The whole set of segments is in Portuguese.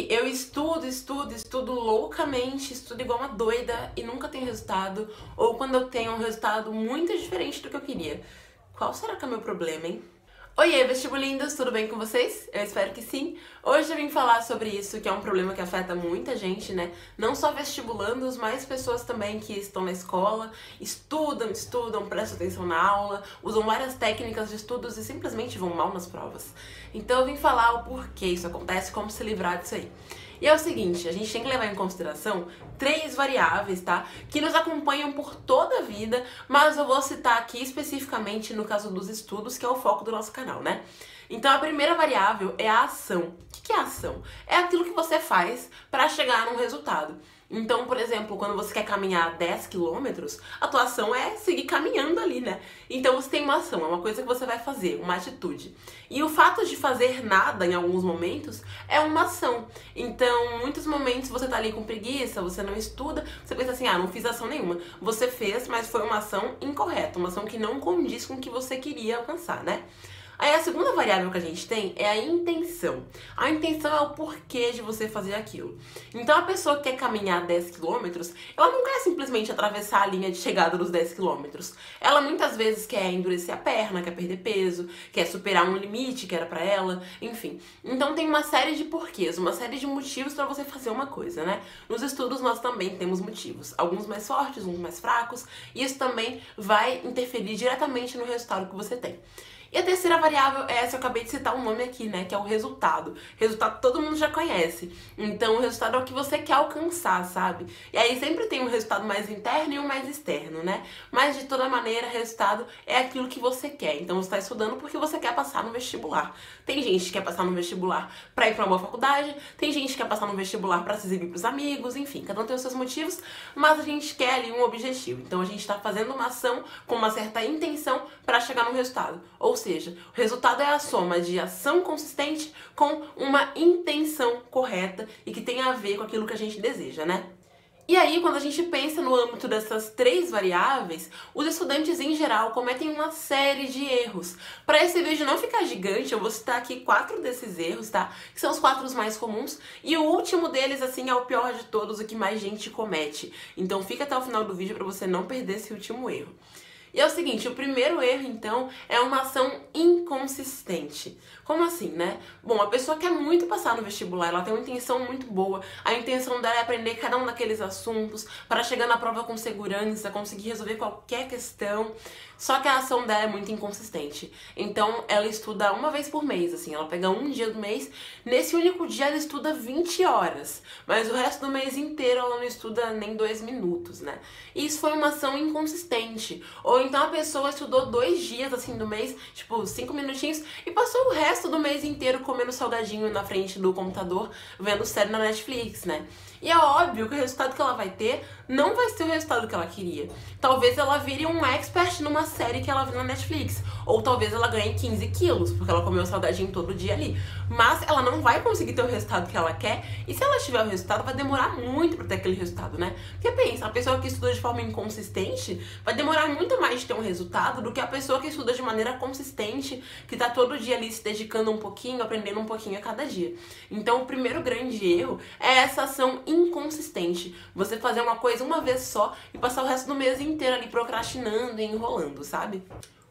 que eu estudo loucamente, estudo igual uma doida e nunca tenho resultado, ou quando eu tenho um resultado muito diferente do que eu queria. Qual será que é o meu problema, hein? Oiê, vestibulindos, tudo bem com vocês? Eu espero que sim. Hoje eu vim falar sobre isso, que é um problema que afeta muita gente, né? Não só vestibulandos, mas pessoas também que estão na escola, estudam, prestam atenção na aula, usam várias técnicas de estudos e simplesmente vão mal nas provas. Então eu vim falar o porquê isso acontece, como se livrar disso aí. E é o seguinte, a gente tem que levar em consideração 3 variáveis, tá? Que nos acompanham por toda a vida, mas eu vou citar aqui especificamente no caso dos estudos, que é o foco do nosso canal, né? Então a primeira variável é a ação. O que é a ação? É aquilo que você faz para chegar num resultado. Então, por exemplo, quando você quer caminhar 10 quilômetros, a tua ação é seguir caminhando ali, né? Então você tem uma ação, é uma coisa que você vai fazer, uma atitude. E o fato de fazer nada em alguns momentos é uma ação. Então, muitos momentos você tá ali com preguiça, você não estuda, você pensa assim, não fiz ação nenhuma. Você fez, mas foi uma ação incorreta, uma ação que não condiz com o que você queria alcançar, né? Aí a segunda variável que a gente tem é a intenção. A intenção é o porquê de você fazer aquilo. Então a pessoa que quer caminhar 10 quilômetros, ela não quer simplesmente atravessar a linha de chegada dos 10 quilômetros. Ela muitas vezes quer endurecer a perna, quer perder peso, quer superar um limite que era pra ela, enfim. Então tem uma série de porquês, uma série de motivos pra você fazer uma coisa, né? Nos estudos nós também temos motivos, alguns mais fortes, uns mais fracos, e isso também vai interferir diretamente no resultado que você tem. E a terceira variável é essa que eu acabei de citar o nome aqui, né? Que é o resultado. Resultado todo mundo já conhece. Então o resultado é o que você quer alcançar, sabe? E aí sempre tem um resultado mais interno e um mais externo, né? Mas de toda maneira, resultado é aquilo que você quer. Então você está estudando porque você quer passar no vestibular. Tem gente que quer passar no vestibular pra ir pra uma boa faculdade, tem gente que quer passar no vestibular pra se exibir pros amigos, enfim, cada um tem os seus motivos, mas a gente quer ali um objetivo. Então a gente tá fazendo uma ação com uma certa intenção pra chegar no resultado. Ou seja, o resultado é a soma de ação consistente com uma intenção correta e que tem a ver com aquilo que a gente deseja, né? E aí, quando a gente pensa no âmbito dessas 3 variáveis, os estudantes em geral cometem uma série de erros. Para esse vídeo não ficar gigante, eu vou citar aqui 4 desses erros, tá? Que são os 4 mais comuns. E o último deles, assim, é o pior de todos, o que mais gente comete. Então fica até o final do vídeo para você não perder esse último erro. E é o seguinte, o primeiro erro, então, é uma ação inconsistente. Como assim, né? Bom, a pessoa quer muito passar no vestibular, ela tem uma intenção muito boa. A intenção dela é aprender cada um daqueles assuntos para chegar na prova com segurança, conseguir resolver qualquer questão. Só que a ação dela é muito inconsistente. Então, ela estuda uma vez por mês, assim, ela pega um dia do mês. Nesse único dia, ela estuda 20 horas. Mas o resto do mês inteiro, ela não estuda nem 2 minutos, né? E isso foi uma ação inconsistente. Ou então a pessoa estudou 2 dias, assim, do mês, tipo, 5 minutinhos, e passou o resto do mês inteiro comendo salgadinho na frente do computador, vendo série na Netflix, né? E é óbvio que o resultado que ela vai ter não vai ser o resultado que ela queria. Talvez ela vire um expert numa série que ela viu na Netflix. Ou talvez ela ganhe 15 quilos, porque ela comeu salgadinho todo dia ali. Mas ela não vai conseguir ter o resultado que ela quer. E se ela tiver o resultado, vai demorar muito pra ter aquele resultado, né? Porque pensa, a pessoa que estuda de forma inconsistente vai demorar muito mais de ter um resultado do que a pessoa que estuda de maneira consistente, que tá todo dia ali se dedicando um pouquinho, aprendendo um pouquinho a cada dia. Então o primeiro grande erro é essa ação inconsistente. Você fazer uma coisa uma vez só e passar o resto do mês inteiro ali procrastinando e enrolando, sabe?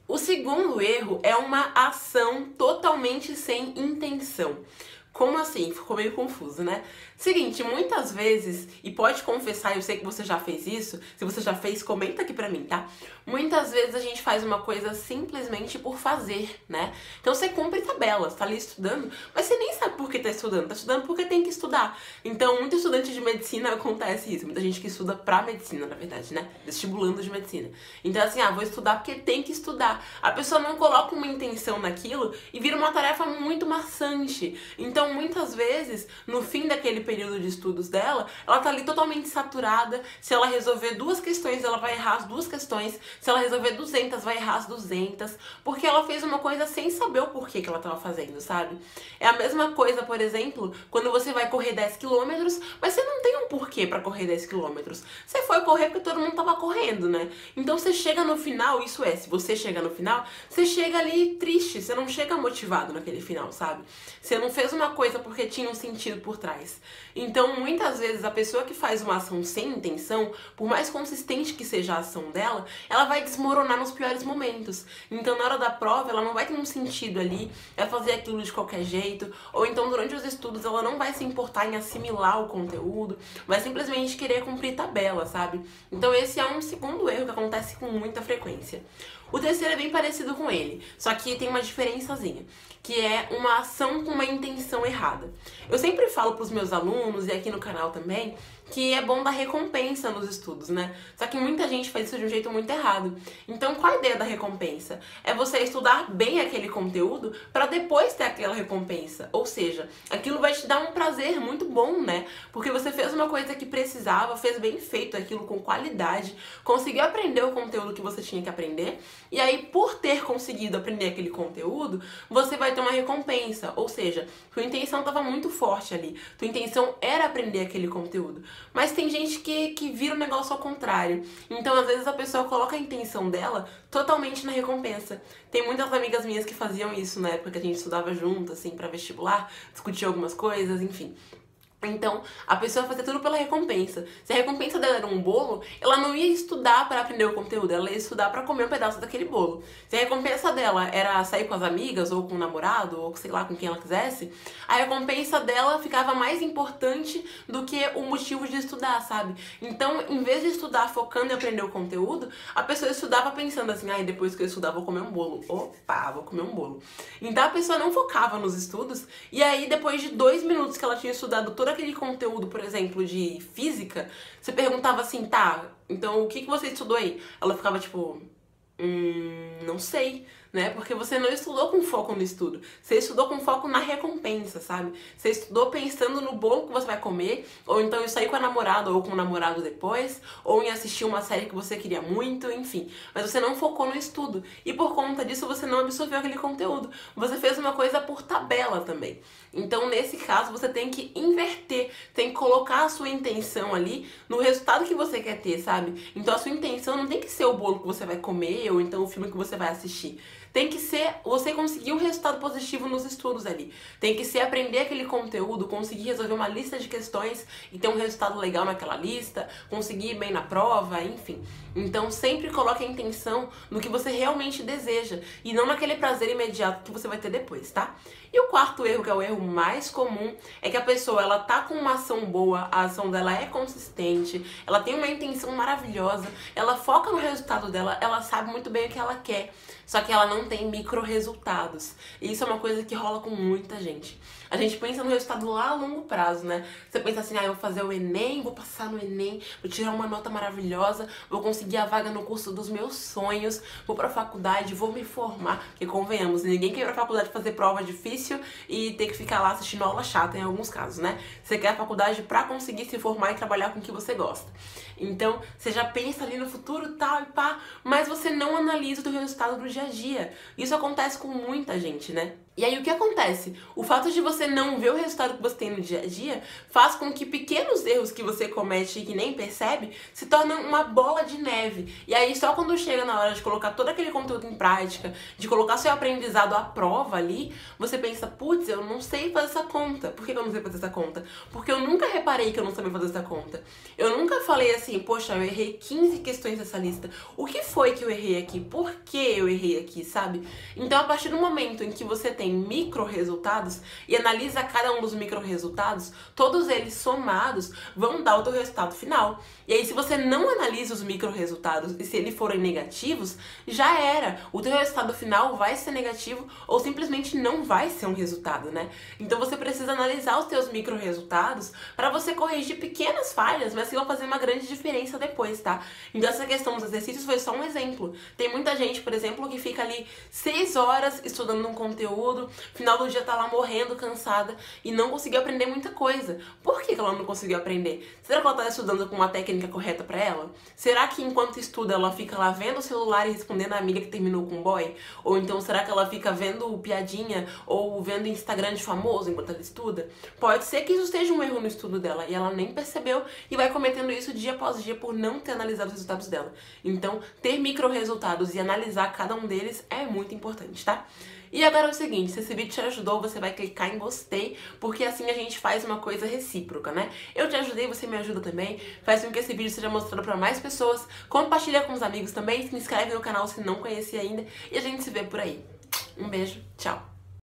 O segundo erro é uma ação totalmente sem intenção. Como assim? Ficou meio confuso, né? Seguinte, muitas vezes, e pode confessar, eu sei que você já fez isso, se você já fez, comenta aqui pra mim, tá? Muitas vezes a gente faz uma coisa simplesmente por fazer, né? Então você cumpre tabelas, tá ali estudando, mas você nem sabe por que tá estudando porque tem que estudar. Então, muito estudante de medicina acontece isso, muita gente que estuda pra medicina, na verdade, né? Vestibulando de medicina. Então, assim, vou estudar porque tem que estudar. A pessoa não coloca uma intenção naquilo e vira uma tarefa muito maçante. Então, muitas vezes, no fim daquele período de estudos dela, ela tá ali totalmente saturada. Se ela resolver 2 questões, ela vai errar as 2 questões. Se ela resolver 200, vai errar as 200. Porque ela fez uma coisa sem saber o porquê que ela tava fazendo, sabe? É a mesma coisa, por exemplo, quando você vai correr 10 quilômetros, mas você não tem um porquê pra correr 10 quilômetros. Você foi correr porque todo mundo tava correndo, né? Então você chega no final, isso é, se você chega no final, você chega ali triste, você não chega motivado naquele final, sabe? Você não fez uma coisa porque tinha um sentido por trás. Então, muitas vezes, a pessoa que faz uma ação sem intenção, por mais consistente que seja a ação dela, ela vai desmoronar nos piores momentos. Então, na hora da prova, ela não vai ter um sentido ali, é fazer aquilo de qualquer jeito, ou então, durante os estudos, ela não vai se importar em assimilar o conteúdo, vai simplesmente querer cumprir tabela, sabe? Então, esse é um segundo erro que acontece com muita frequência. O terceiro é bem parecido com ele, só que tem uma diferençazinha, que é uma ação com uma intenção errada. Eu sempre falo pros meus alunos, e aqui no canal também, que é bom dar recompensa nos estudos, né? Só que muita gente faz isso de um jeito muito errado. Então, qual a ideia da recompensa? É você estudar bem aquele conteúdo para depois ter aquela recompensa. Ou seja, aquilo vai te dar um prazer muito bom, né? Porque você fez uma coisa que precisava, fez bem feito aquilo com qualidade, conseguiu aprender o conteúdo que você tinha que aprender, e aí, por ter conseguido aprender aquele conteúdo, você vai ter uma recompensa. Ou seja, sua intenção estava muito forte ali. Tua intenção era aprender aquele conteúdo. Mas tem gente que vira o negócio ao contrário. Então, às vezes, a pessoa coloca a intenção dela totalmente na recompensa. Tem muitas amigas minhas que faziam isso na época que a gente estudava junto, assim, pra vestibular, discutia algumas coisas, enfim. Então, a pessoa fazia tudo pela recompensa. Se a recompensa dela era um bolo, ela não ia estudar para aprender o conteúdo, ela ia estudar para comer um pedaço daquele bolo. Se a recompensa dela era sair com as amigas, ou com o namorado, ou sei lá, com quem ela quisesse, a recompensa dela ficava mais importante do que o motivo de estudar, sabe? Então, em vez de estudar focando em aprender o conteúdo, a pessoa estudava pensando assim, depois que eu estudar vou comer um bolo. Opa, vou comer um bolo. Então, a pessoa não focava nos estudos, e aí depois de 2 minutos que ela tinha estudado toda aquele conteúdo, por exemplo, de física, você perguntava assim, tá, então o que você estudou aí? Ela ficava tipo, não sei, né? Porque você não estudou com foco no estudo. Você estudou com foco na recompensa, sabe? Você estudou pensando no bolo que você vai comer, ou então em sair com a namorada ou com o namorado depois, ou em assistir uma série que você queria muito, enfim. Mas você não focou no estudo. E por conta disso você não absorveu aquele conteúdo. Você fez uma coisa por tabela também. Então, nesse caso, você tem que inverter, tem que colocar a sua intenção ali no resultado que você quer ter, sabe? Então, a sua intenção não tem que ser o bolo que você vai comer, ou então o filme que você vai assistir. Tem que ser você conseguir um resultado positivo nos estudos ali. Tem que ser aprender aquele conteúdo, conseguir resolver uma lista de questões e ter um resultado legal naquela lista, conseguir ir bem na prova, enfim. Então sempre coloque a intenção no que você realmente deseja e não naquele prazer imediato que você vai ter depois, tá? E o quarto erro, que é o erro mais comum, é que a pessoa, ela tá com uma ação boa, a ação dela é consistente, ela tem uma intenção maravilhosa, ela foca no resultado dela, ela sabe muito bem o que ela quer, só que ela não tem micro resultados. E isso é uma coisa que rola com muita gente. A gente pensa no resultado lá a longo prazo, né? Você pensa assim, eu vou fazer o Enem, vou passar no Enem, vou tirar uma nota maravilhosa, vou conseguir a vaga no curso dos meus sonhos, vou pra faculdade, vou me formar. Porque convenhamos, ninguém quer ir pra faculdade fazer prova difícil e ter que ficar lá assistindo aula chata em alguns casos, né? Você quer a faculdade pra conseguir se formar e trabalhar com o que você gosta. Então, você já pensa ali no futuro, tal e pá, mas você não analisa o teu resultado do dia a dia. Isso acontece com muita gente, né? E aí o que acontece? O fato de você não ver o resultado que você tem no dia a dia faz com que pequenos erros que você comete e que nem percebe se tornam uma bola de neve. E aí só quando chega na hora de colocar todo aquele conteúdo em prática, de colocar seu aprendizado à prova ali, você pensa, putz, eu não sei fazer essa conta. Por que eu não sei fazer essa conta? Porque eu nunca reparei que eu não sabia fazer essa conta. Eu nunca falei assim, poxa, eu errei 15 questões dessa lista. O que foi que eu errei aqui? Por que eu errei aqui, sabe? Então a partir do momento em que você tem micro resultados e analisa cada um dos micro resultados, todos eles somados vão dar o teu resultado final. E aí se você não analisa os micro resultados e se eles forem negativos, já era. O teu resultado final vai ser negativo ou simplesmente não vai ser um resultado, né? Então você precisa analisar os teus micro resultados para você corrigir pequenas falhas, mas que vão fazer uma grande diferença depois, tá? Então essa questão dos exercícios foi só um exemplo. Tem muita gente, por exemplo, que fica ali 6 horas estudando um conteúdo, final do dia tá lá morrendo, cansada e não conseguiu aprender muita coisa. Por que ela não conseguiu aprender? Será que ela tá estudando com uma técnica correta pra ela? Será que enquanto estuda ela fica lá vendo o celular e respondendo a amiga que terminou com o boy? Ou então será que ela fica vendo piadinha ou vendo Instagram de famoso enquanto ela estuda? Pode ser que isso esteja um erro no estudo dela e ela nem percebeu e vai cometendo isso dia após dia por não ter analisado os resultados dela. Então, ter micro resultados e analisar cada um deles é muito importante, tá? E agora é o seguinte, se esse vídeo te ajudou, você vai clicar em gostei, porque assim a gente faz uma coisa recíproca, né? Eu te ajudei, você me ajuda também, faz com que esse vídeo seja mostrado pra mais pessoas, compartilha com os amigos também, se inscreve no canal se não conhecia ainda, e a gente se vê por aí. Um beijo, tchau!